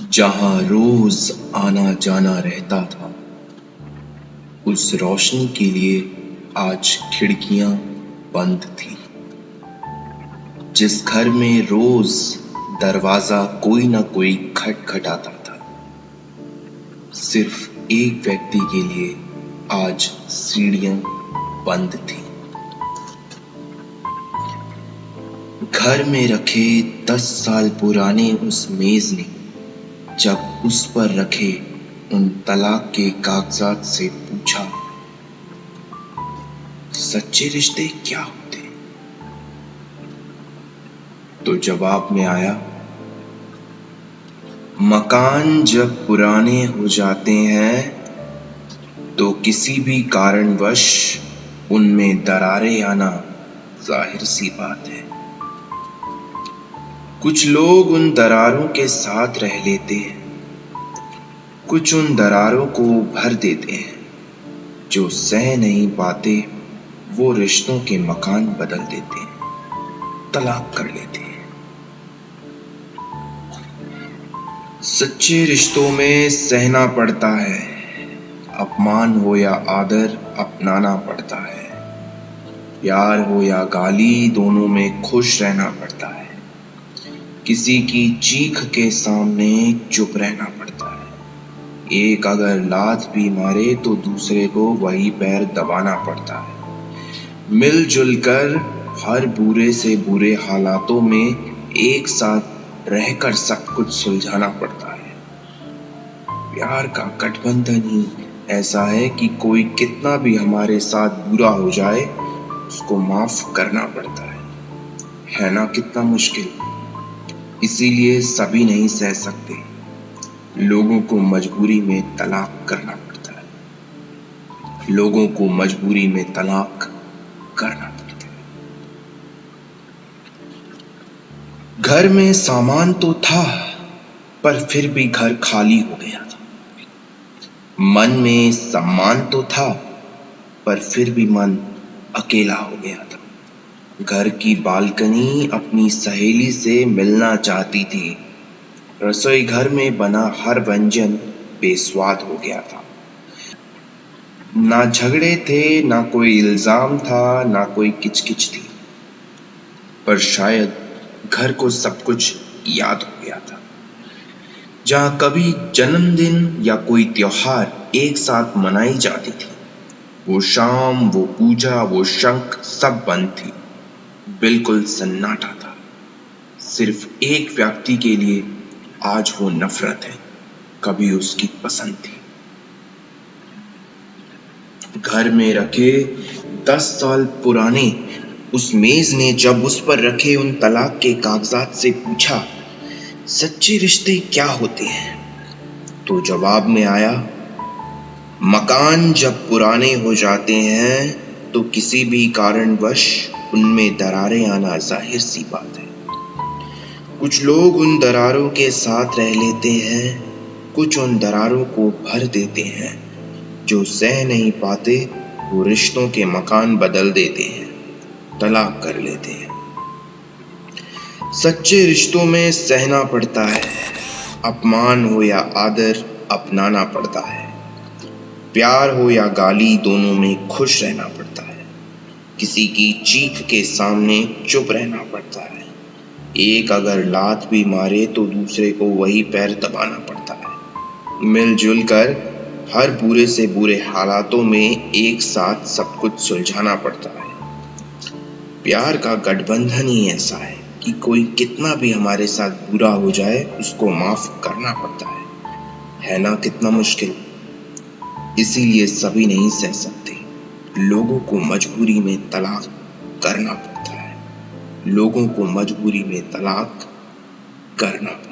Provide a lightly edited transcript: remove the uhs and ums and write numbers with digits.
जहां रोज आना जाना रहता था, उस रोशनी के लिए आज खिड़कियां बंद थी। जिस घर में रोज दरवाजा कोई ना कोई खटखटाता था, सिर्फ एक व्यक्ति के लिए आज सीढ़ियां बंद थी। घर में रखे 10 साल पुराने उस मेज ने जब उस पर रखे उन तलाक के कागजात से पूछा, सच्चे रिश्ते क्या होते? तो जवाब में आया, मकान जब पुराने हो जाते हैं तो किसी भी कारणवश उनमें दरारें आना जाहिर सी बात है। कुछ लोग उन दरारों के साथ रह लेते हैं, कुछ उन दरारों को भर देते हैं। जो सह नहीं पाते वो रिश्तों के मकान बदल देते हैं, तलाक कर लेते हैं। सच्चे रिश्तों में सहना पड़ता है, अपमान हो या आदर अपनाना पड़ता है, प्यार हो या गाली दोनों में खुश रहना पड़ता है। किसी की चीख के सामने चुप रहना पड़ता है। एक अगर लात भी मारे तो दूसरे को वही पैर दबाना पड़ता है। मिलजुल कर हर बुरे से बुरे हालातों में एक साथ रहकर सब कुछ सुलझाना पड़ता है। प्यार का गठबंधन ही ऐसा है कि कोई कितना भी हमारे साथ बुरा हो जाए, उसको माफ करना पड़ता है ना? कितना मुश्किल। इसीलिए सभी नहीं सह सकते, लोगों को मजबूरी में तलाक करना पड़ता है। लोगों को मजबूरी में तलाक करना पड़ता है। घर में सामान तो था, पर फिर भी घर खाली हो गया था। मन में सम्मान तो था, पर फिर भी मन अकेला हो गया था। घर की बालकनी अपनी सहेली से मिलना चाहती थी। रसोई घर में बना हर व्यंजन बेस्वाद हो गया था। ना झगड़े थे, ना कोई इल्जाम था, ना कोई किचकिच थी, पर शायद घर को सब कुछ याद हो गया था। जहां कभी जन्मदिन या कोई त्योहार एक साथ मनाई जाती थी, वो शाम, वो पूजा, वो शंख सब बंद थी। बिल्कुल सन्नाटा था। सिर्फ एक व्यक्ति के लिए आज वो नफरत है, कभी उसकी पसंद थी। घर में रखे 10 साल पुराने उस मेज ने जब उस पर रखे उन तलाक के कागजात से पूछा, सच्चे रिश्ते क्या होते हैं? तो जवाब में आया, मकान जब पुराने हो जाते हैं तो किसी भी कारणवश उनमें दरारें आना जाहिर सी बात है। कुछ लोग उन दरारों के साथ रह लेते हैं, कुछ उन दरारों को भर देते हैं। जो सह नहीं पाते वो रिश्तों के मकान बदल देते हैं, तलाक कर लेते हैं। सच्चे रिश्तों में सहना पड़ता है, अपमान हो या आदर अपनाना पड़ता है, प्यार हो या गाली दोनों में खुश रहना पड़ता है। किसी की चीख के सामने चुप रहना पड़ता है। एक अगर लात भी मारे तो दूसरे को वही पैर दबाना पड़ता है। मिलजुल कर हर बुरे से बुरे हालातों में एक साथ सब कुछ सुलझाना पड़ता है। प्यार का गठबंधन ही ऐसा है कि कोई कितना भी हमारे साथ बुरा हो जाए, उसको माफ करना पड़ता है ना? कितना मुश्किल। इसीलिए सभी नहीं सह सकते, लोगों को मजबूरी में तलाक करना पड़ता है। लोगों को मजबूरी में तलाक करना पड़ता है।